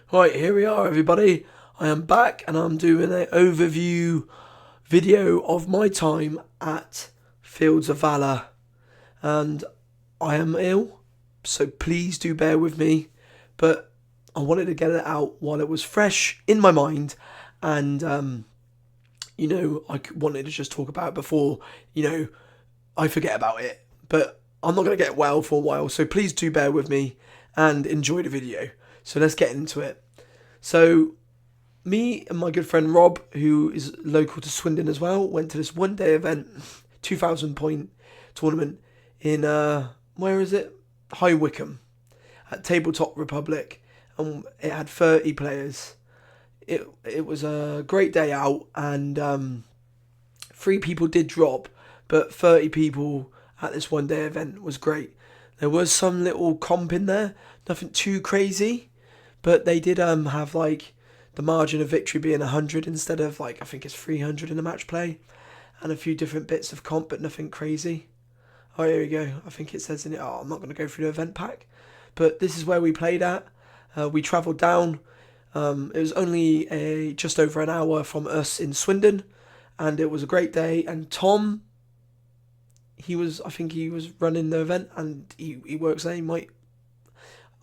Right, here we are, everybody. I am back and I'm doing an overview video of my time at Fields of Valor. And I am ill, so please do bear with me. But I wanted to get it out while it was fresh in my mind. And, I wanted to just talk about it before, I forget about it. But I'm not going to get well for a while, so please do bear with me and enjoy the video. So let's get into it. So me and my good friend Rob, who is local to Swindon as well, went to this one-day event, 2,000 point tournament in, where is it? High Wycombe, at Tabletop Republic, and it had 30 players. It was a great day out, and 3 people did drop, but 30 people at this one-day event was great. There was some little comp in there, nothing too crazy, but they did have like the margin of victory being 100 instead of I think it's 300 in the match play, and a few different bits of comp, but nothing crazy. Oh, here we go. I think it says in it. Oh, I'm not going to go through the event pack, but this is where we played at. We travelled down. It was only just over an hour from us in Swindon, and it was a great day. And Tom, I think he was running the event, and he works there.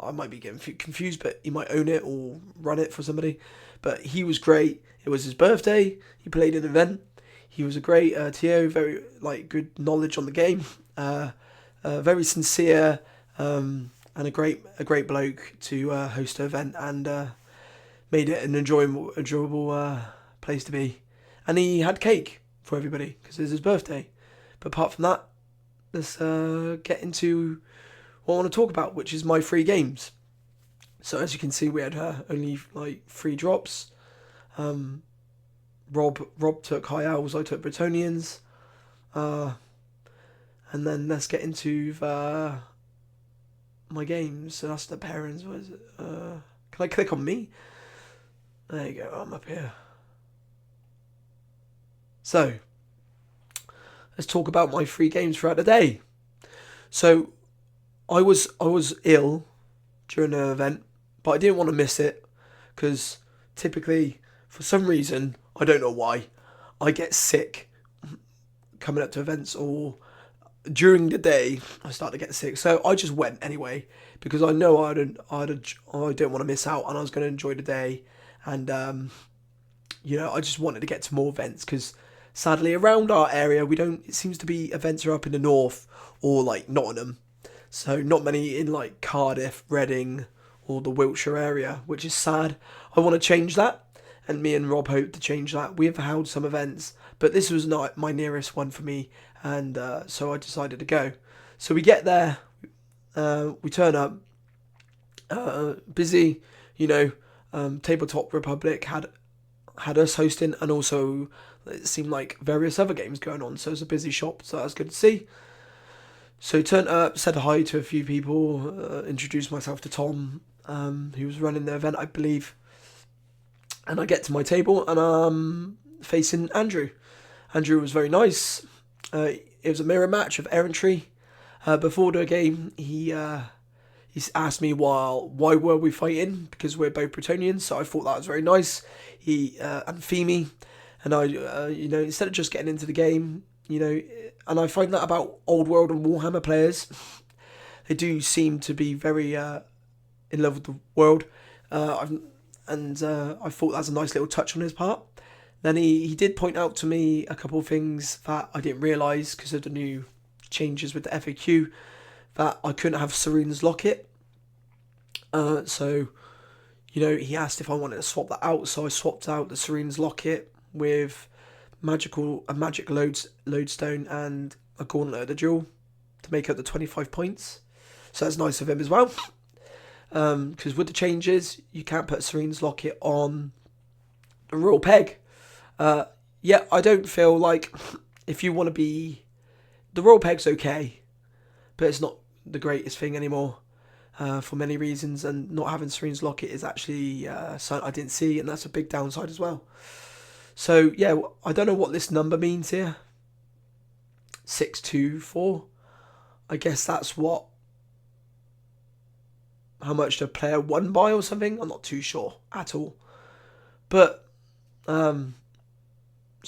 I might be getting confused, but he might own it or run it for somebody. But he was great. It was his birthday. He played an event. He was a great TO, very good knowledge on the game. Very sincere, and a great bloke to host an event, and made it an enjoyable place to be. And he had cake for everybody because it's his birthday. But apart from that, let's get into what I want to talk about, which is my 3 games. So as you can see, we had only 3 drops. Rob took High Owls, I took Bretonians. And then let's get into my games. So that's the pairings. What is it? Can I click on me? There you go, I'm up here. So let's talk about my 3 games throughout the day. So I was ill during the event, but I didn't want to miss it because typically, for some reason, I don't know why, I get sick coming up to events, or during the day I start to get sick. So I just went anyway because I know I didn't want to miss out, and I was going to enjoy the day, and I just wanted to get to more events because sadly around our area it seems to be events are up in the north or Nottingham. So not many in Cardiff, Reading, or the Wiltshire area, which is sad. I want to change that, and me and Rob hope to change that. We have held some events, but this was not my nearest one for me, and so I decided to go. So we get there, we turn up, busy, Tabletop Republic had us hosting, and also it seemed like various other games going on, so it's a busy shop, so that's good to see. So turned up, said hi to a few people, introduced myself to Tom, who was running the event, I believe. And I get to my table, and I'm facing Andrew. Andrew was very nice. It was a mirror match of errantry. Before the game, he asked me why were we fighting, because we're both Bretonians, so I thought that was very nice. He and Femi, and I, instead of just getting into the game, and I find that about Old World and Warhammer players, they do seem to be very in love with the world, I thought that was a nice little touch on his part. Then he did point out to me a couple of things that I didn't realise because of the new changes with the FAQ, that I couldn't have Serene's Locket. So he asked if I wanted to swap that out, so I swapped out the Serene's Locket with magic lodestone and a gauntlet of the duel to make up the 25 points. So that's nice of him as well. Because with the changes, you can't put Serene's Locket on the Royal Peg. I don't feel like if you want to be... The Royal Peg's okay, but it's not the greatest thing anymore for many reasons, and not having Serene's Locket is actually something I didn't see, and that's a big downside as well. So, I don't know what this number means here. 624. I guess that's what how much the player won by or something. I'm not too sure at all. But, so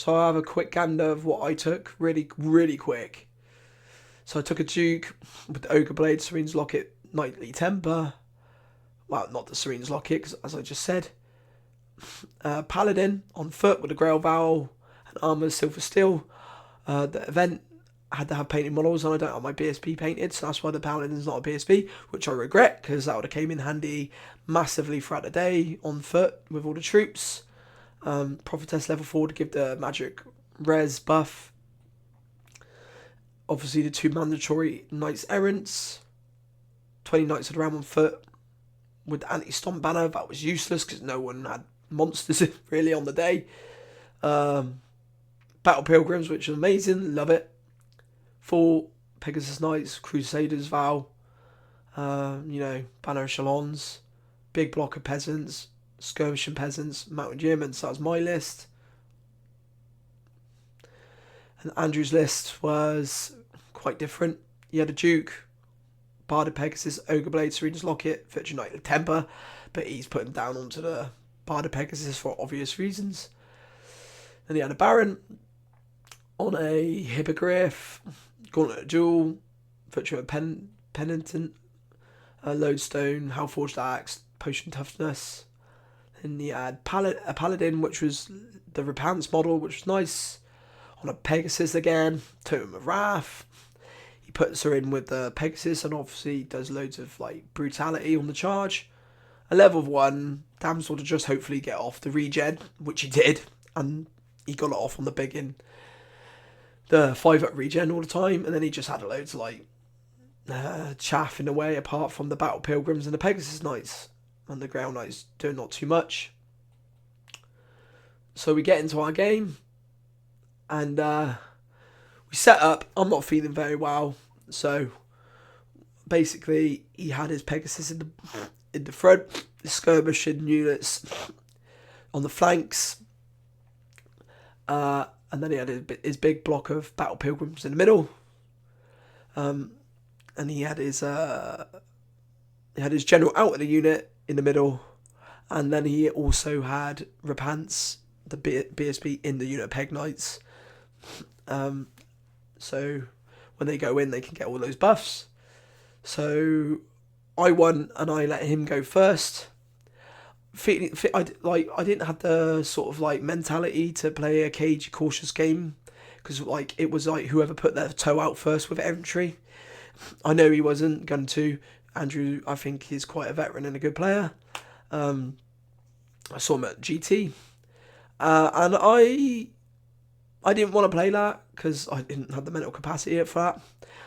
I'll have a quick gander of what I took, really, really quick. So I took a Duke with the Ogre Blade, Serene's Locket, Knightly Temper. Well, not the Serene's Locket, because as I just said. Paladin on foot with a Grail Vowel and Armour Silver Steel. The event had to have painted models, and I don't have my BSB painted, so that's why the Paladin's not a BSB, which I regret, because that would have came in handy massively throughout the day on foot with all the troops. Prophetess level 4 to give the magic res buff. Obviously the 2 mandatory Knights Errants. 20 Knights of the Realm on foot with the anti-stomp banner. That was useless because no one had monsters really on the day. Battle Pilgrims, which is amazing, love it. 4 Pegasus Knights, Crusaders Vow, Banner of Shalons, big block of peasants, skirmishing peasants, Mountain Yeomen. So that was my list. And Andrew's list was quite different. He had a Duke, Bard of Pegasus, Ogre Blade, Serene's Locket, Virtue Knight of Temper, but he's put him down onto the Bard of Pegasus for obvious reasons. Then he had a Baron on a Hippogriff, Gauntlet Duel, Virtue of Penitent, Lodestone, Hellforged Axe, Potion Toughness. Then he had a Paladin, which was the Repants model, which was nice. On a Pegasus again, Totem of Wrath. He puts her in with the Pegasus and obviously does loads of brutality on the charge. A level 1 Damsel to just hopefully get off the regen, which he did, and he got it off on the biggin. The 5-up regen all the time, and then he just had loads of chaff in a way, apart from the Battle Pilgrims and the Pegasus Knights, and the Grail Knights doing not too much. So we get into our game, and we set up. I'm not feeling very well, so basically he had his Pegasus in the front, the skirmishing units on the flanks, and then he had his big block of Battle Pilgrims in the middle, and he had his general out of the unit in the middle, and then he also had Repants, the BSB, in the unit of Peg Knights. So when they go in, they can get all those buffs. So I won, and I let him go first. I didn't have the sort of mentality to play a cagey, cautious game, because it was whoever put their toe out first with infantry. I know he wasn't going to. Andrew, I think, is quite a veteran and a good player. I saw him at GT, and I didn't want to play that because I didn't have the mental capacity for that.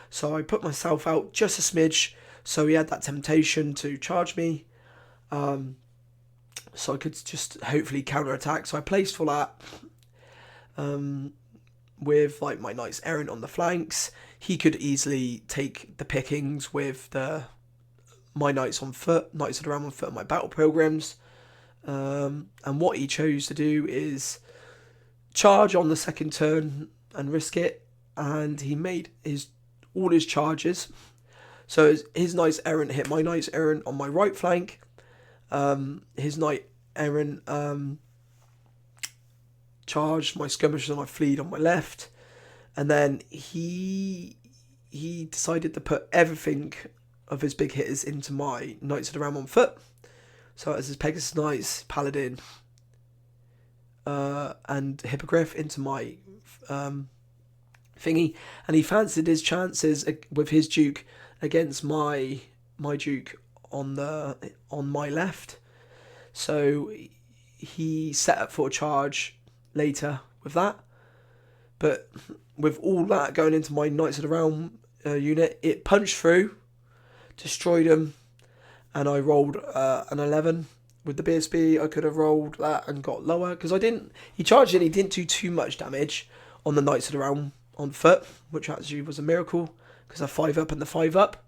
So I put myself out just a smidge, so he had that temptation to charge me. So I could just hopefully counter-attack. So I placed for that with my Knights Errant on the flanks. He could easily take the pickings with my Knights on foot, Knights of the Realm on foot, and my Battle Pilgrims. And what he chose to do is charge on the second turn and risk it. And he made all his charges. So his Knights Errant hit my Knights Errant on my right flank. His Knight Errant charged my skirmishers and my fleet on my left, and then he decided to put everything of his big hitters into my Knights of the Realm on foot. So as his Pegasus Knights, Paladin, and Hippogriff into my thingy, and he fancied his chances with his Duke against my Duke on my left. So he set up for a charge later with that, but with all that going into my Knights of the Realm unit, it punched through, destroyed him, and I rolled an 11 with the BSB. I could have rolled that and got lower because he charged in, he didn't do too much damage on the Knights of the Realm on foot, which actually was a miracle because I 5-up and the 5-up,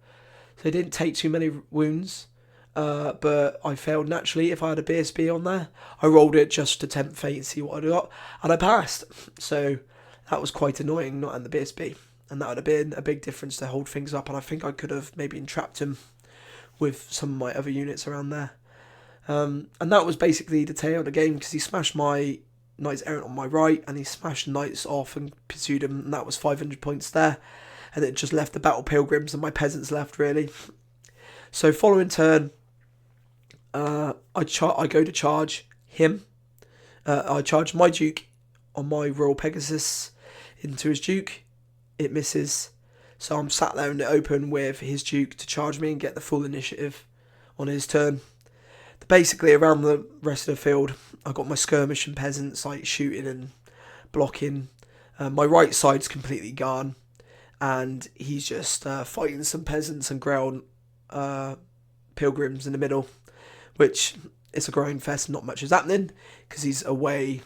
so he didn't take too many wounds. But I failed naturally. If I had a BSB on there, I rolled it just to tempt fate and see what I got, and I passed. So that was quite annoying not having the BSB, and that would have been a big difference to hold things up. And I think I could have maybe entrapped him with some of my other units around there. And that was basically the tail of the game, because he smashed my knights errant on my right, and he smashed knights off and pursued him, and that was 500 points there. And it just left the battle pilgrims and my peasants left, really. So following turn, I go to charge him. I charge my duke on my Royal Pegasus into his duke. It misses. So I'm sat there in the open with his duke to charge me and get the full initiative on his turn. Basically, around the rest of the field, I've got my skirmish and peasants like shooting and blocking. My right side's completely gone, and he's just fighting some peasants and ground pilgrims in the middle, which it's a grind fest. Not much is happening because he's away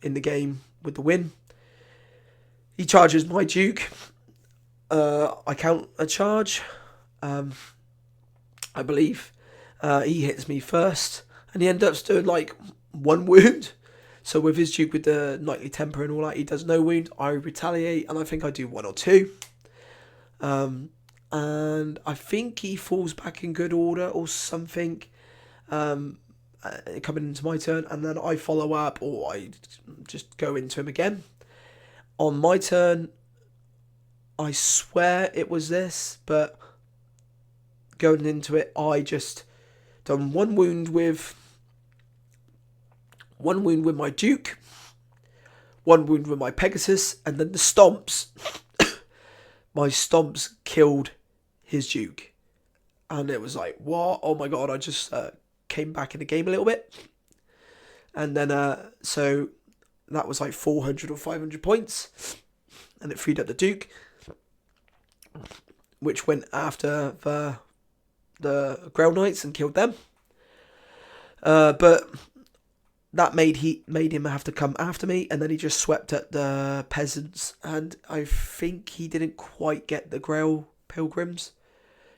in the game with the win. He charges my duke. I count a charge, I believe. He hits me first, and he ends up doing like 1 wound. So with his duke with the knightly temper and all that, he does no wound. I retaliate, and I think I do 1 or 2. And I think he falls back in good order or something, coming into my turn, and then I follow up, or I just go into him again. On my turn, I swear it was this, but going into it, I just done 1 wound with my duke, 1 wound with my Pegasus, and then the stomps. My stomps killed his duke, and it was like, what? Oh my god! I just came back in the game a little bit, and then so that was like 400 or 500 points, and it freed up the duke, which went after the Grail Knights and killed them. But that made him have to come after me, and then he just swept at the peasants, and I think he didn't quite get the Grail Pilgrims.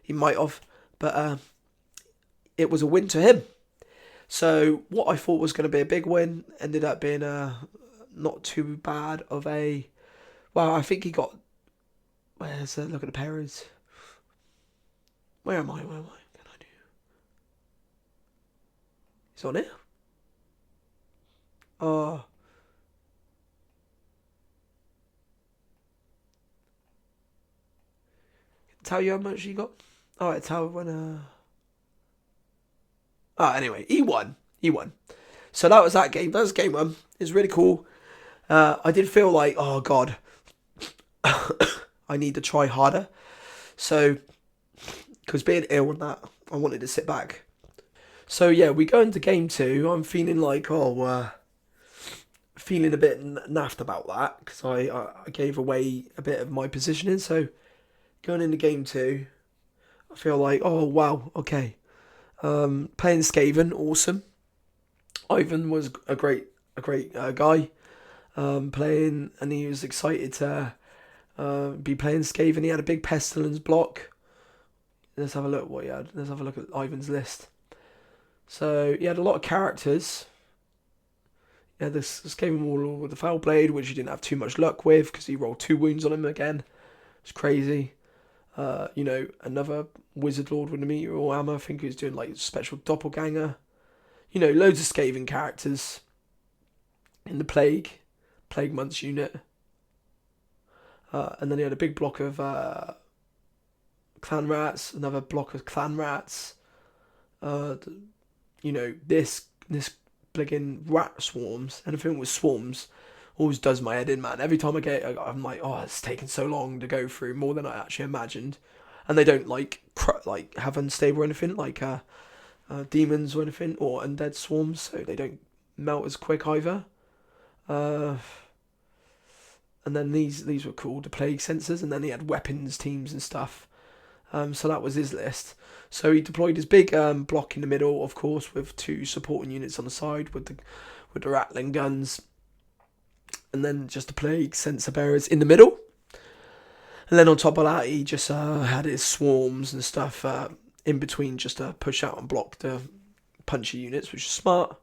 He might have, but it was a win to him. So what I thought was going to be a big win ended up being not too bad of a... Well, I think he got... Where's look at the parents. Where am I? Can I do? He's on it. Oh. Tell you how much he got? Alright, tell when anyway, he won. So that was that game. That was game 1. It was really cool. I did feel like, oh god, I need to try harder. So, because being ill and that, I wanted to sit back. So yeah, we go into game 2. I'm feeling like, feeling a bit naffed about that, because I gave away a bit of my positioning. So going into game 2, I feel like, oh wow, okay. Playing Skaven, awesome. Ivan was a great guy. Playing, and he was excited to be playing Skaven. He had a big Pestilence block. Let's have a look what he had. Let's have a look at Ivan's list. So he had a lot of characters. Yeah, this Skaven Warlord with the Foul Blade, which he didn't have too much luck with because he rolled 2 wounds on him again. It's crazy. Another Wizard Lord with a meteor hammer. I think he was doing like special doppelganger. Loads of Skaven characters in the Plague Months unit. And then he had a big block of Clan Rats, another block of Clan Rats. This bligging rat swarms. Anything with swarms always does my head in, man. Every time I'm like, oh, it's taking so long to go through, more than I actually imagined. And they don't have unstable or anything, like demons or anything, or undead swarms, so they don't melt as quick either. And then these were cool, the plague sensors, and then he had weapons teams and stuff. So that was his list. So he deployed his big block in the middle, of course, with 2 supporting units on the side with the rattling guns, and then just the plague sensor bearers in the middle. And then on top of that, he just had his swarms and stuff in between, just to push out and block the punchy units, which is smart.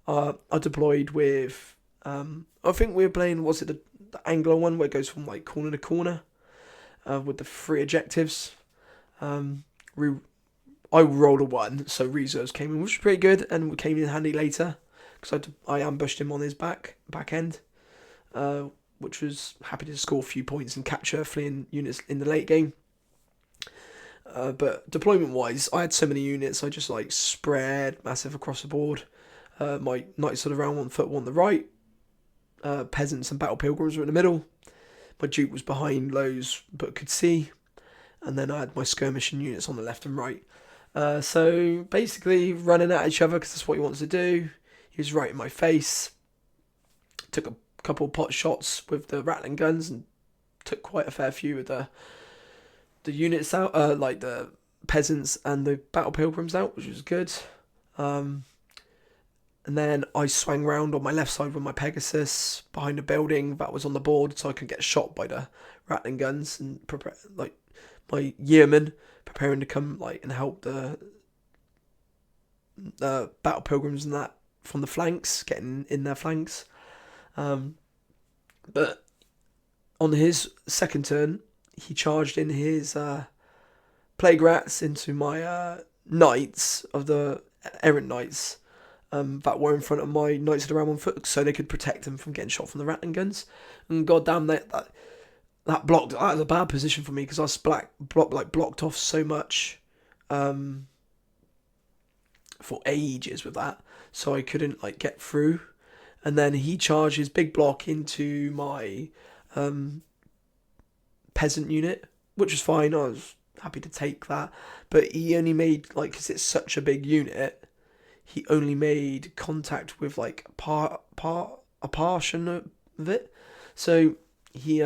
I deployed with, I think we were playing, was it the Anglo one, where it goes from like corner to corner with the 3 objectives. I rolled a 1, so reserves came in, which was pretty good, and came in handy later because I ambushed him on his back end, which was happy to score a few points and capture fleeing units in the late game. But deployment-wise, I had so many units, I just like spread massive across the board. My knights of the round 1 foot were on the right, peasants and battle pilgrims were in the middle. My duke was behind lows but could see, and then I had my skirmishing units on the left and right. So basically running at each other because that's what he wants to do. He was right in my face. Took a couple of pot shots with the rattling guns and took quite a fair few of the units out, like the peasants and the battle pilgrims out, which was good. And then I swung round on my left side with my Pegasus behind a building that was on the board, so I could get shot by the rattling guns and prepare, like my yeomen preparing to come like and help the battle pilgrims and that from the flanks, getting in their flanks. But on his second turn, he charged in his plague rats into my knights of the errant knights that were in front of my knights of the round 1 foot, so they could protect them from getting shot from the rattling guns. And goddamn, that blocked. That was a bad position for me because I was blocked off so much for ages with that, so I couldn't like get through. And then he charged his big block into my peasant unit, which was fine. I was happy to take that, but he only made, like, because it's such a big unit, he only made contact with like a portion of it, so he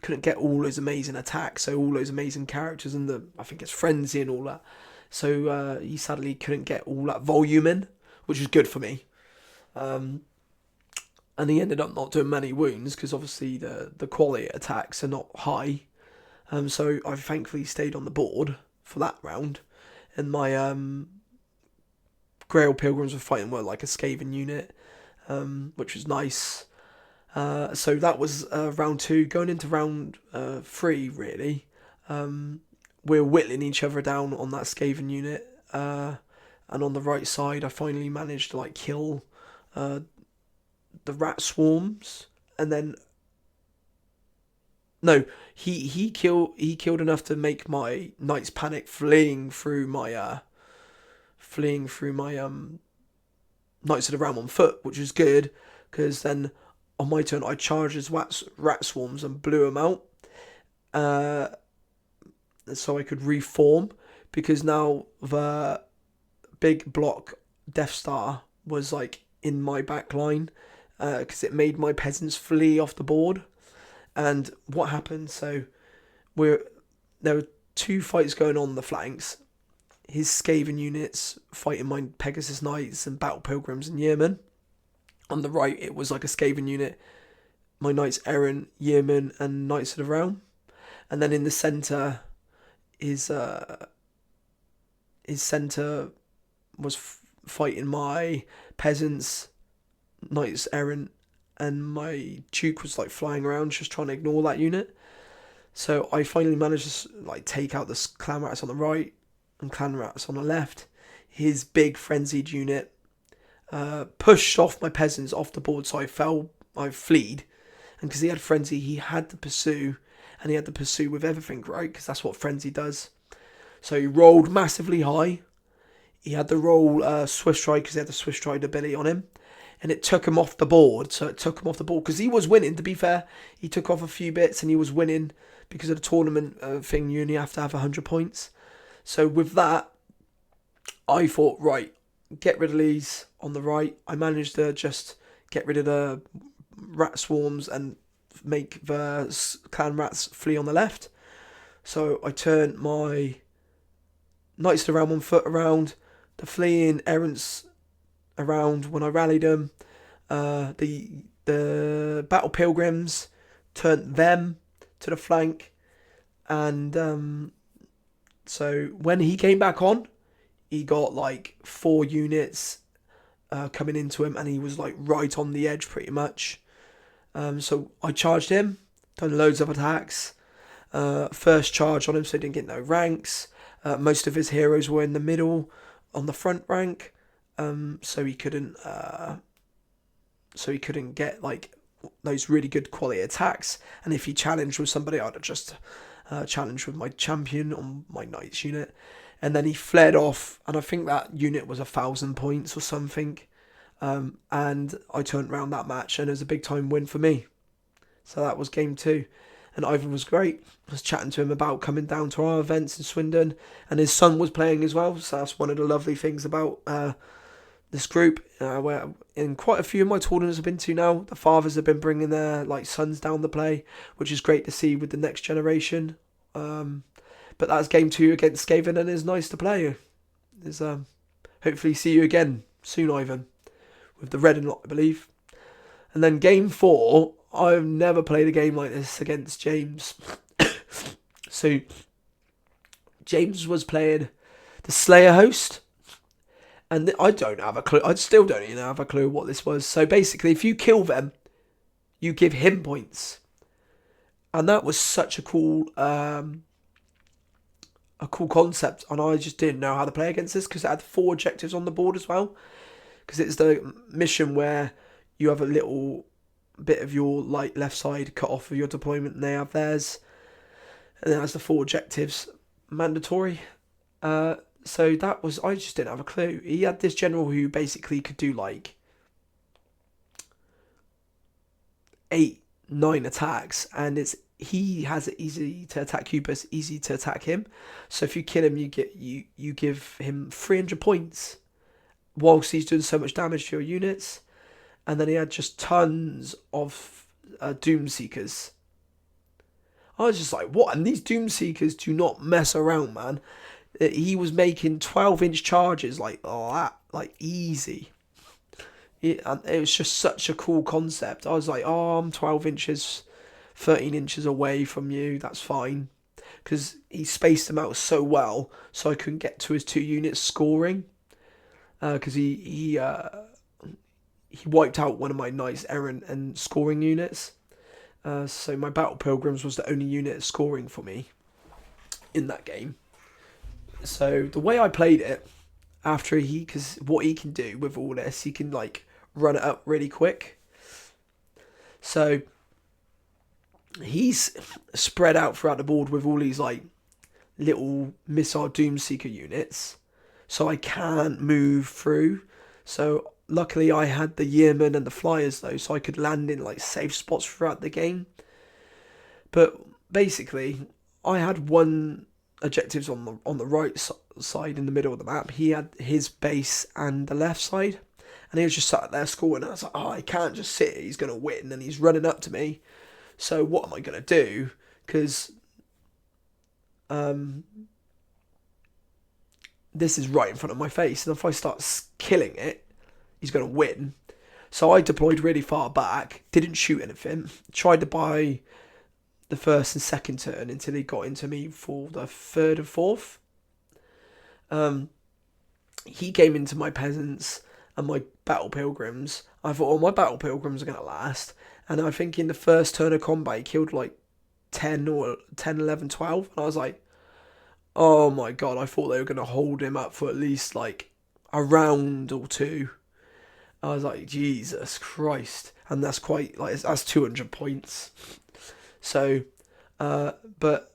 couldn't get all those amazing attacks, so all those amazing characters and the, I think it's frenzy and all that, so he sadly couldn't get all that volume in, which is good for me. And he ended up not doing many wounds because obviously the quality attacks are not high. So I thankfully stayed on the board for that round. And my Grail Pilgrims were fighting well, like a Skaven unit, which was nice. So that was round 2. Going into round 3, really, we're whittling each other down on that Skaven unit. And on the right side, I finally managed to like kill the rat swarms, and then no, he killed enough to make my knights panic, fleeing through my knights of the round 1 foot, which was good because then on my turn I charged his rat swarms and blew them out, so I could reform, because now the big block Death Star was like in my back line, because it made my peasants flee off the board. And what happened, so there were 2 fights going on the flanks. His Skaven units fighting my Pegasus Knights and Battle Pilgrims and Yeomen. On the right, it was like a Skaven unit, my Knights Errant, Yeomen and Knights of the Realm. And then in the centre, his centre was fighting my peasants, Knights Errant, and my Duke was like flying around just trying to ignore that unit. So I finally managed to like take out the clan rats on the right and clan rats on the left. His big frenzied unit pushed off my peasants off the board, so I fleed, and because he had frenzy, he had to pursue, and he had to pursue with everything, right? Because that's what frenzy does. So he rolled massively high. He had to roll Swift Strike because he had the Swift Strike ability on him. And it took him off the board. So it took him off the board because he was winning, to be fair. He took off a few bits and he was winning because of the tournament thing. You only have to have 100 points. So with that, I thought, right, get rid of these on the right. I managed to just get rid of the rat swarms and make the clan rats flee on the left. So I turned my Knights of the Round 1 foot around, the fleeing errants around when I rallied them. The battle pilgrims turned them to the flank, and so when he came back on, he got like 4 units coming into him, and he was like right on the edge pretty much. So I charged him, done loads of attacks. First charge on him, so he didn't get no ranks. Most of his heroes were in the middle on the front rank, so he couldn't get like those really good quality attacks. And if he challenged with somebody, I'd have just challenged with my champion on my knight's unit. And then he fled off, and I think that unit was 1,000 points or something. And I turned around that match, and it was a big time win for me. So that was game 2. And Ivan was great. I was chatting to him about coming down to our events in Swindon, and his son was playing as well. So that's one of the lovely things about this group. Where in quite a few of my tournaments I've been to now, the fathers have been bringing their sons down to play, which is great to see with the next generation. But that's game 2 against Skaven, and it's nice to play. There's hopefully see you again soon, Ivan, with the red and lot, I believe. And then game 4, I've never played a game like this against James. So James was playing the Slayer host, and I don't have a clue. I still don't even have a clue what this was. So basically, if you kill them, you give him points, and that was such a cool concept. And I just didn't know how to play against this because it had 4 objectives on the board as well. Because it's the mission where you have a little bit of your left side cut off of your deployment, and they have theirs, and it has the 4 objectives mandatory. So that was, I just didn't have a clue. He had this general who basically could do 8, 9 attacks, and he has it easy to attack you, but it's easy to attack him. So if you kill him, you give him 300 points whilst he's doing so much damage to your units. And then he had just tons of Doom Seekers. I was just like, what? And these Doom Seekers do not mess around, man. He was making 12-inch charges like that, easy. And it was just such a cool concept. I was like, oh, I'm 12 inches, 13 inches away from you. That's fine. Because he spaced them out so well, so I couldn't get to his 2 units scoring. Because he wiped out one of my Knights Errant and scoring units. So my Battle Pilgrims was the only unit scoring for me in that game. So the way I played it, because what he can do with all this, he can run it up really quick. So he's spread out throughout the board with all these little missile Doomseeker units, so I can't move through. So luckily I had the Yeomen and the Flyers though, so I could land in safe spots throughout the game. But basically, I had 1 objectives on the right side in the middle of the map. He had his base and the left side, and he was just sat there scoring. And I was like, oh, I can't just sit here. He's going to win, and he's running up to me. So what am I going to do? Because this is right in front of my face, and if I start killing it, he's going to win. So I deployed really far back, didn't shoot anything, tried to buy the first and second turn until he got into me for the third and fourth. He came into my peasants and my Battle Pilgrims. I thought, oh, my Battle Pilgrims are going to last. And I think in the first turn of combat, he killed 10, 11, 12. And I was like, oh my god, I thought they were going to hold him up for at least a round or 2. I was like, Jesus Christ. And that's quite, that's 200 points. So, but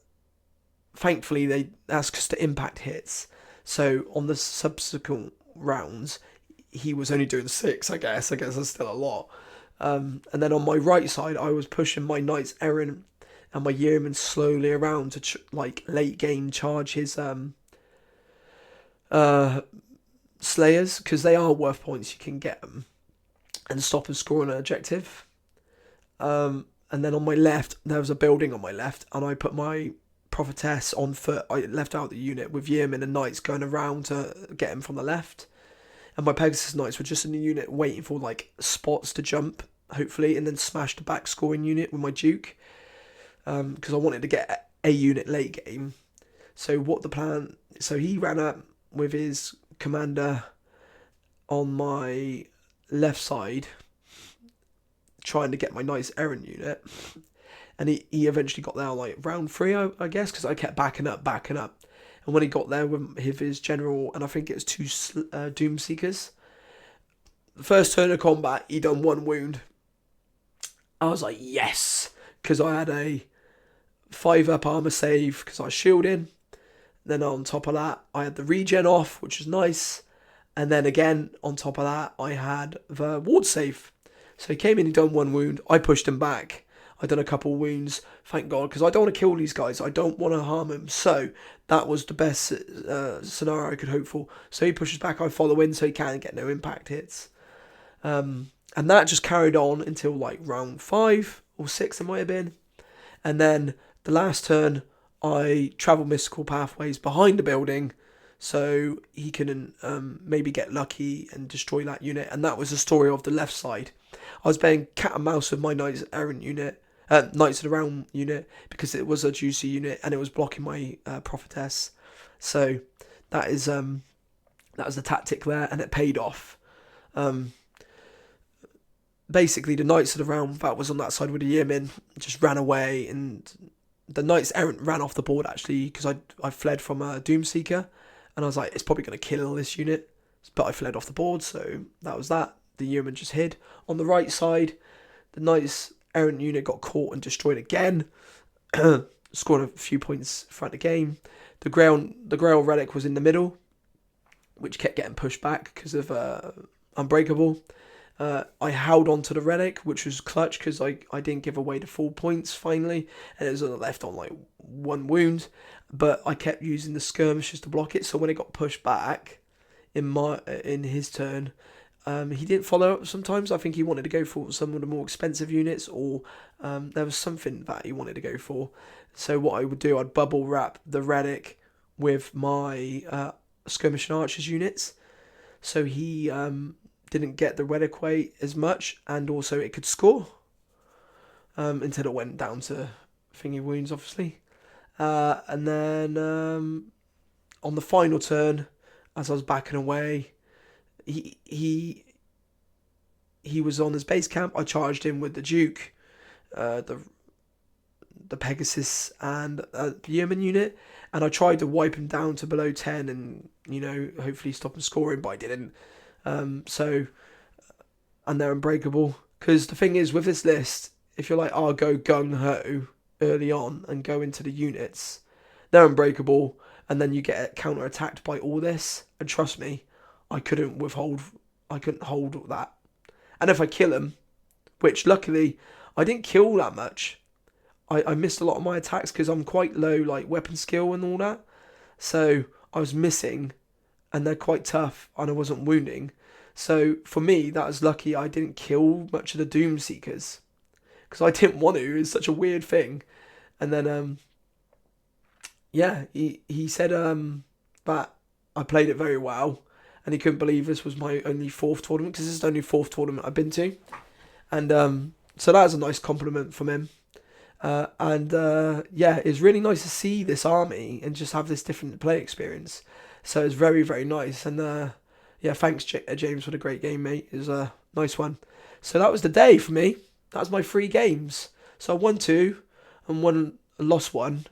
thankfully that's because the impact hits. So on the subsequent rounds, he was only doing 6, I guess. I guess that's still a lot. And then on my right side, I was pushing my Knights Errant and my Yeoman slowly around to late game charge his Slayers, because they are worth points. You can get them and stop and score on an objective. And then on my left, there was a building on my left, and I put my Prophetess on foot. I left out the unit with Yeomen and Knights going around to get him from the left. And my Pegasus Knights were just in the unit waiting for spots to jump, hopefully, and then smash the back scoring unit with my Duke. Because I wanted to get a unit late game. So so he ran up with his commander on my left side, trying to get my Knights Errant unit, and he eventually got there round 3, I guess, because I kept backing up, And when he got there with his general, and I think it's 2 Doomseekers, the first turn of combat, he done 1 wound. I was like, yes, because I had a 5-up armor save because I was shielding. Then on top of that, I had the regen off, which was nice. And then again, on top of that, I had the ward save. So he came in, he done 1 wound. I pushed him back. I done a couple wounds, thank God, because I don't want to kill these guys. I don't want to harm him. So that was the best scenario I could hope for. So he pushes back, I follow in, so he can't get no impact hits. And that just carried on until like round 5 or 6 it might have been. And then the last turn, I travel mystical pathways behind the building so he can maybe get lucky and destroy that unit. And that was the story of the left side. I was playing cat and mouse with my Knights Errant unit, Knights of the Realm unit, because it was a juicy unit and it was blocking my Prophetess. So that was the tactic there, and it paid off. Basically, the Knights of the Realm that was on that side with the Yeoman just ran away, and the Knights Errant ran off the board actually because I fled from a Doomseeker, and I was like, it's probably going to kill this unit, but I fled off the board, so that was that. The Yeoman just hid. On the right side, the Knights Errant unit got caught and destroyed again, scored a few points throughout the game. The Grail Relic was in the middle, which kept getting pushed back because of Unbreakable. I held on to the Relic, which was clutch because I didn't give away the full points finally, and it was left on like 1 wound, but I kept using the skirmishes to block it. So when it got pushed back in his turn, he didn't follow up sometimes. I think he wanted to go for some of the more expensive units, or there was something that he wanted to go for. So what I would do, I'd bubble wrap the Relic with my skirmish and archers units, so he didn't get the Relic weight as much, and also it could score until it went down to thingy wounds, obviously. And then on the final turn, as I was backing away, he was on his base camp. I charged him with the Duke, the Pegasus, and the Yeoman unit, and I tried to wipe him down to below 10 and, hopefully stop him scoring, but I didn't. And they're unbreakable. Because the thing is, with this list, if you're like, I'll go gung-ho early on and go into the units, they're unbreakable, and then you get counter-attacked by all this, and trust me, I couldn't hold that. And if I kill him, which luckily, I didn't kill that much, I missed a lot of my attacks because I'm quite low, like, weapon skill and all that, so I was missing, and they're quite tough, and I wasn't wounding. So for me, that was lucky I didn't kill much of the Doomseekers, because I didn't want to. It's such a weird thing. And then, he said that I played it very well, and he couldn't believe this was my only 4th tournament, because this is the only 4th tournament I've been to. And so that was a nice compliment from him. It's really nice to see this army and just have this different play experience. So it's very, very nice. And thanks, James, for the great game, mate. It was a nice one. So that was the day for me. That was my 3 games. So I won 2 and lost 1.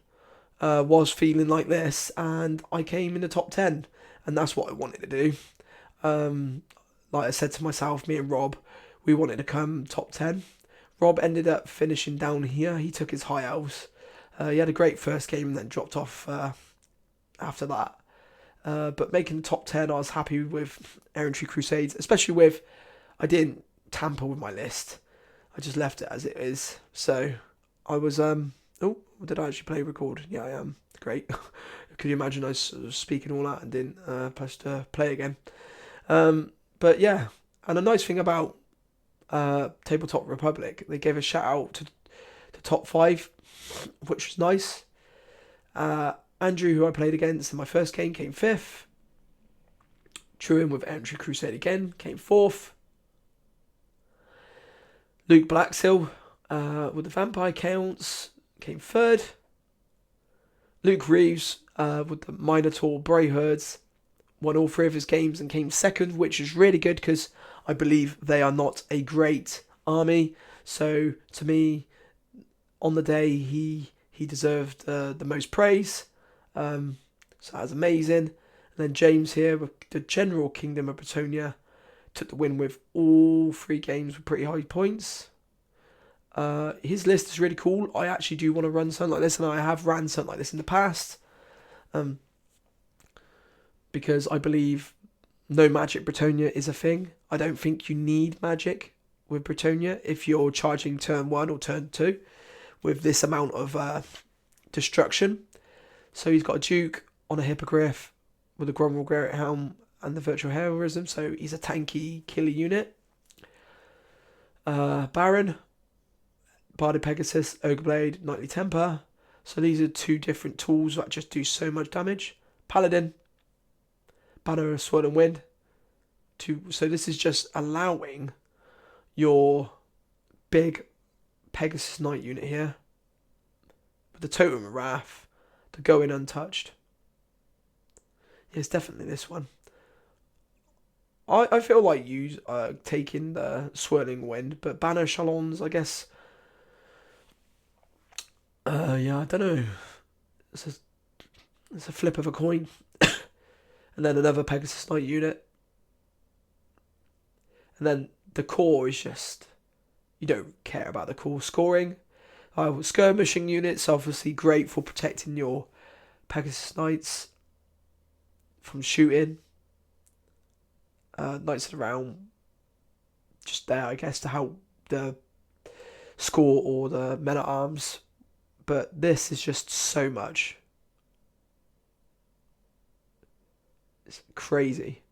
Was feeling like this, and I came in the top 10. And that's what I wanted to do. Like I said to myself, me and Rob, we wanted to come top 10. Rob ended up finishing down here. He took his high elves. He had a great first game and then dropped off after that. But making the top 10, I was happy with Errantry Crusades, especially with, I didn't tamper with my list. I just left it as it is. So I was, did I actually play record? Yeah, I am. Great. Could you imagine I was speaking all that and didn't press to play again? But yeah, and a nice thing about Tabletop Republic, they gave a shout out to top 5, which was nice. Andrew, who I played against in my first game, came 5th. Truin with Errantry Crusade again came 4th. Luke Blacksill with the Vampire Counts came 3rd. Luke Reeves with the Minotaur Brayherds won all 3 of his games and came 2nd, which is really good because I believe they are not a great army. So to me, on the day, he deserved the most praise. So that's amazing. And then James here, with the General Kingdom of Bretonia, took the win with all 3 games with pretty high points. His list is really cool. I actually do want to run something like this, and I have ran something like this in the past. Because I believe no magic Bretonia is a thing. I don't think you need magic with Bretonia if you're charging turn 1 or turn 2 with this amount of destruction. So he's got a Duke on a Hippogriff with a Gromwell Garrett Helm and the Virtual Heroism, so he's a tanky killer unit. Baron, Barded Pegasus, Ogre Blade, Knightly Temper. So these are 2 different tools that just do so much damage. Paladin, Banner of Sword and Wind. So this is just allowing your big Pegasus Knight unit here with the Totem of Wrath to go in untouched. Yeah, it's definitely this one. I feel like you taking the Swirling Wind, but Banner Chalons, I guess. Yeah, I don't know. It's a flip of a coin. And then another Pegasus Knight unit. And then the core is just, you don't care about the core scoring. Skirmishing units, obviously great for protecting your Pegasus Knights from shooting. Knights of the Realm, just there, I guess, to help the score or the men at arms. But this is just so much. It's crazy.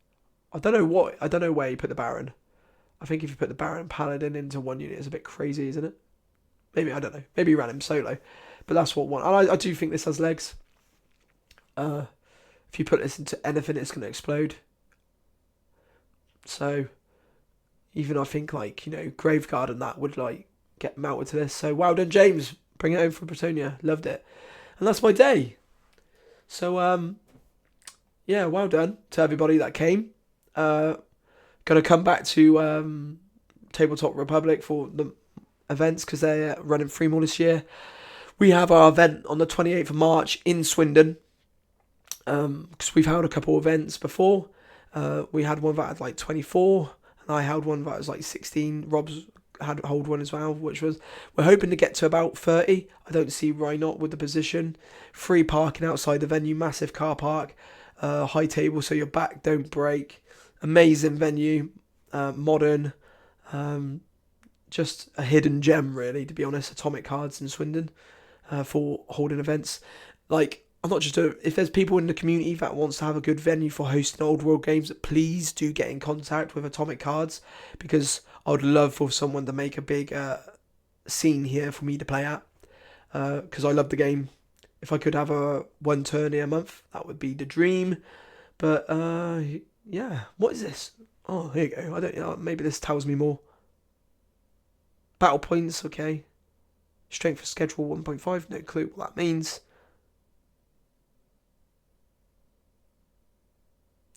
I don't know where you put the Baron. I think if you put the Baron and Paladin into one unit, it's a bit crazy, isn't it? Maybe, I don't know. Maybe you ran him solo. But that's what one. And I do think this has legs. If you put this into anything, it's going to explode. So, even I think, like, you know, Graveguard and that would, like, get melted to this. So, well done, James. Bring it home from Bretonia. Loved it. And that's my day. So, yeah, well done to everybody that came. Going to come back to Tabletop Republic for the events because they're running 3 more this year. We have our event on the 28th of March in Swindon because we've held a couple of events before. We had one that had like 24 and I held one that was like 16. Rob's had hold one as well, which was, we're hoping to get to about 30. I don't see why not with the position. Free parking outside the venue, massive car park, high table so your back don't break. Amazing venue, modern, just a hidden gem really, to be honest. Atomic Cards in Swindon for holding events. Like, I'm not just if there's people in the community that wants to have a good venue for hosting old world games, please do get in contact with Atomic Cards because I would love for someone to make a big scene here for me to play at because I love the game. If I could have one tourney a month, that would be the dream. But yeah, what is this? Oh, here you go. I don't know. Maybe this tells me more. Battle points, okay. Strength for schedule 1.5. No clue what that means.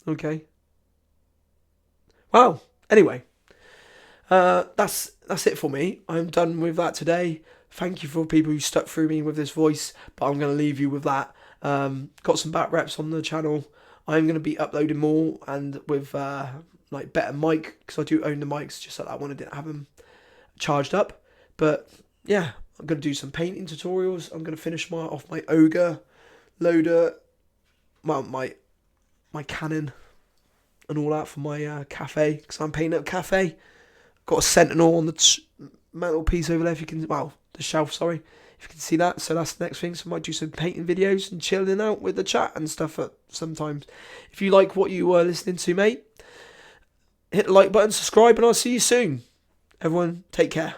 Okay. Wow. Anyway, that's it for me. I'm done with that today. Thank you for people who stuck through me with this voice, but I'm going to leave you with that. Got some back reps on the channel. I'm going to be uploading more and with like better mic because I do own the mics. Just like that one, I didn't have them charged up. But yeah, I'm going to do some painting tutorials. I'm going to finish off my ogre loader, well, my cannon and all that for my cafe because I'm painting up a cafe. Got a sentinel on the mantelpiece over there. If you can, well, the shelf. Sorry, if you can see that. So that's the next thing. So I might do some painting videos and chilling out with the chat and stuff sometimes. If you like what you were listening to, mate, hit the like button, subscribe, and I'll see you soon. Everyone, take care.